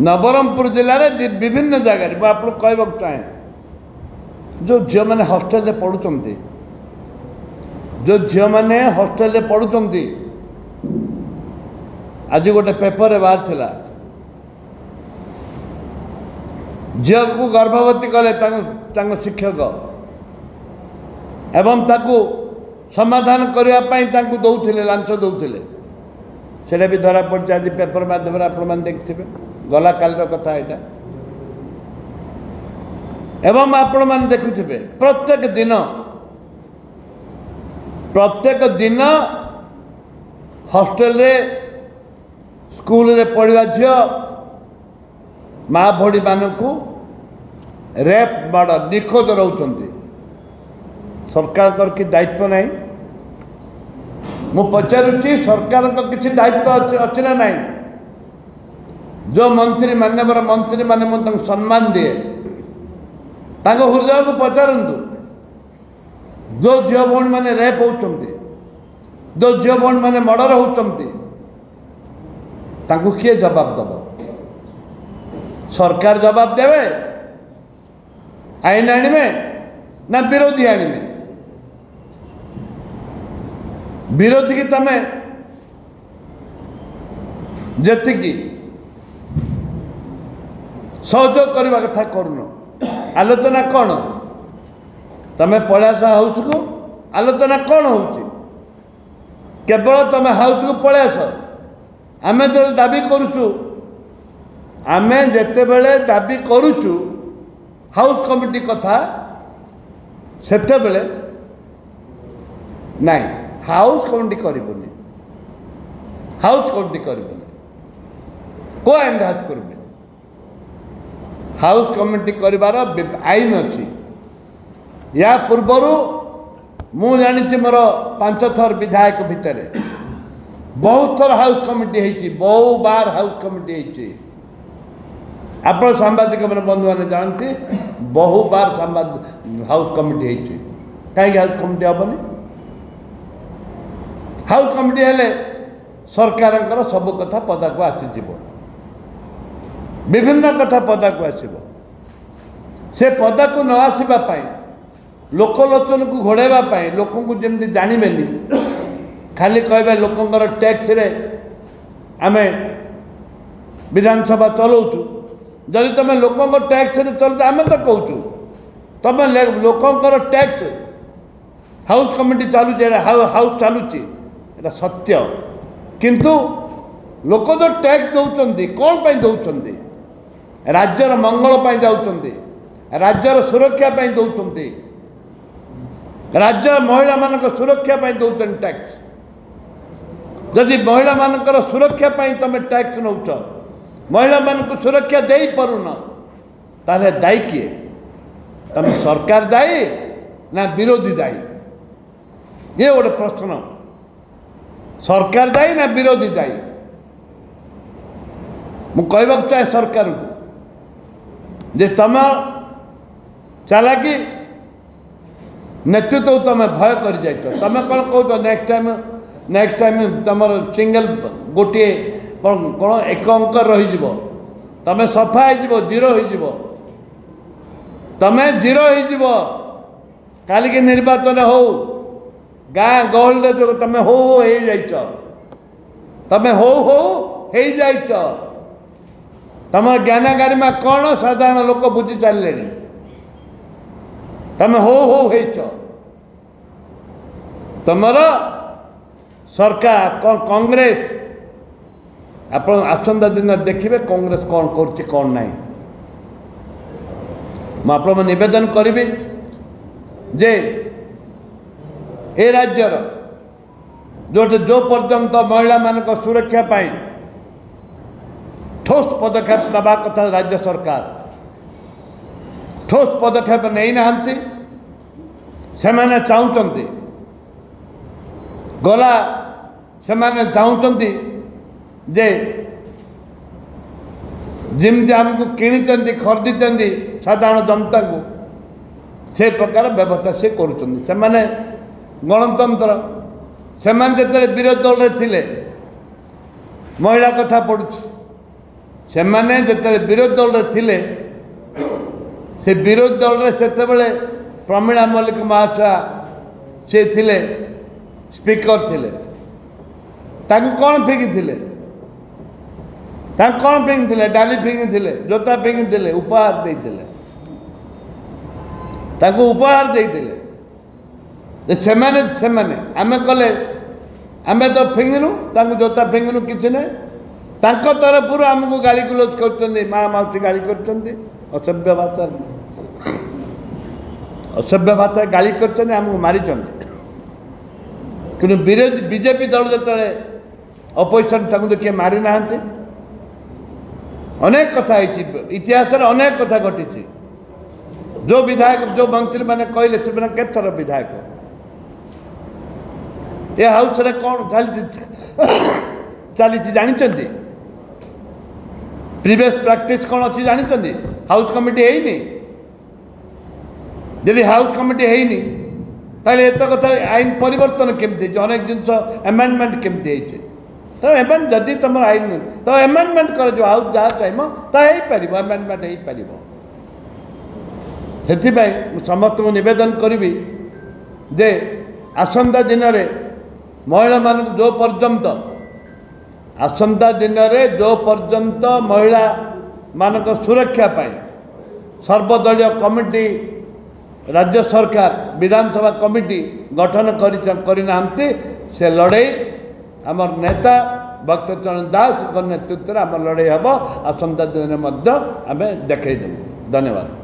नवरंगपुर जिले में विभिन्न जगह मैं आपको कहवाक चाहे जो झील मैंने हॉस्टेल पढ़ुंट जो झील मैंने हॉस्टेल पढ़ुंट आज गोटे पेपर बाहर थिला झील को गर्भवती कले शिक्षक एवं ताकू समाधान करने दौले लांच दौले से भी धरा पड़ी आज पेपर माध्यम आप देखिए गला काल कथा यहाँ एवं आपण मैंने देखुथे प्रत्येक दिन हॉस्टेल रे स्कूल रे पढ़ा झील माँ भड़ी मानू रेप मर्डर निखोज रोच सरकार कि दायित्व नहीं मु पचारुची सरकार किसी दायित्व अच्छी ना नहीं जो मंत्री मान्यवर मंत्री माने मुझे सम्मान दिए हृदय को पचारतु जो झील भौणी मैंने रेप होती जो झील भौणी मैंने मर्डर होती किए जवाब दब सरकार जवाब देवे आईन आने ना विरोधी आने विरोधी की तमें जी सहयोग करने कथा करूनो आलोचना कौन तमें पलैस हाउस को आलोचना कौन हो केवल तमें हाउस को पलैस आमे जो दाबी करुचु आमे जेते बेले दाबी करुचु हाउस कमिटी कथा सेते बेले नहीं हाउस कमिटी करिबोनी हाउस कमिटी करिबोनी को एंडाज करबे हाउस कमिटी करिबार आईन अच्छी या पूर्वर मु जानी मोर 5 थर विधायक भितर बहुत थर हाउस कमिटी होती बहु बार हाउस कमिटी होती आप सांबादिक बंधु मैंने जानते बहु बार हाउस कमिटी होती कहीं हाउस कमिटी हेनी हाउस कमिटी हेले सरकार सब कथा पदा को आसीज विभिन्न कथा पदा को आसब से पदा को न आसवाई लोकलोचन को घोड़ाई लोक जमी जानवे खाली कह लोकंर टैक्स रे आमे विधानसभा चलाऊँ जदि तुम लोकंर टैक्स रे चल आम तो कहूँ तुम लोकंर टैक्स हाउस कमिटी चलुचे हाउस चलुची सत्य किंतु लोक जो टैक्स दौरान कौन पर दौरान राज्यर मंगल पर जाऊँच राज्यर सुरक्षा दौरान राज्य महिला मान सुरक्षा दौरान टैक्स जदि महिला मान सुरक्षा तुम टैक्स नौ महिला मान सुरक्षा दे पारुन ताले दायी किए तुम सरकार दायी ना विरोधी दायी ये गोटे प्रश्न सरकार दायी ना विरोधी दायी मु कहवाक चाहे सरकार को जे तुम चालाकी नेतृत्व तुम भय कर जाइछ तुम कौन कह नेक्स्ट टाइम तुम सिंगल गोटे कौन एक अंक रही तुम सफा हो जीरो हो तुम जीरो हो काली की निर्वाचन हो गाँ गहल जो तुम हो जाइछ तुम हो जाइछ तुम ज्ञान गारिमा कौन साधारण लोक बुझी चल तुम हो तुमर सरकार कौन कांग्रेस आप आसंता दिन देखिए कांग्रेस कौन कर कौन ना मुझे निवेदन करी जे ए राज्यर जो पर्यंत महिला मान सुरक्षा पाई ठोस पदक्षेप नवा कथा राज्य सरकार ठोस पदक्षेप नहीं नाहंती से माने चाहते गला से माने चाहते जे जमी आमको किणी खरीदी साधारण जनता को से प्रकार व्यवस्था से करुँच गणतंत्र से विरोधी दल रे थिले महिला कथा पड़ुछि सेमाने जेतेबेले विरोधी दल रे थिले से विरोधी दल रे सेतेबेले प्रमीला मल्लिक महाशया से थिले स्पीकर थिले ताकू कौन फिंगिथिले कौन फिंगिथिले डाली फिंगिथिले जोता फिंगिथिले उपहार देइथिले ताकू उपहार देइथिले सेमाने सेमाने आमे कले आमे तो फिंगिनु ताकू जोता फिंगिनु किछि नै तांको तरफरु आमको गाली गुलोज करछन्ती माँ माउसी गाली करछन्ती असभ्य भाषा गाली करछन्ती आमको मारिछन्ती किंतु विरोधी बीजेपी दल जेतले अपोजिशन ताकू तो किए मारी नाहांती अनेक कथा इतिहास अनेक कथा घटी जो विधायक जो मंत्री मैंने कहले से केथर विधायक ये हाउस रे कौन चली जानते प्रीवियस प्रैक्टिस कौन अच्छी जानते हाउस कमिटी है जदि हाउस कमिटी है ताले एत कथा आईन परिवर्तन केमती अनेक जिनस एमेंडमेंट केमती तो एमेंड जदि तुम आईन तो एमेंडमेंट कर जो हाउस जहाँ चाहिए तापर एमेंडमेंट हो पार से समस्त को निवेदन करी जे आसंता दिन में महिला मान जो पर्यंत आसंता दिन में जो पर्यंत महिला मान सुरक्षा पाई सर्वदलीय कमिटी राज्य सरकार विधानसभा कमिटी गठन करना से लड़े आमर नेता भक्तचरण दास नेतृत्व आम लड़े हम आसंता दिन में आम देखदेबू। धन्यवाद।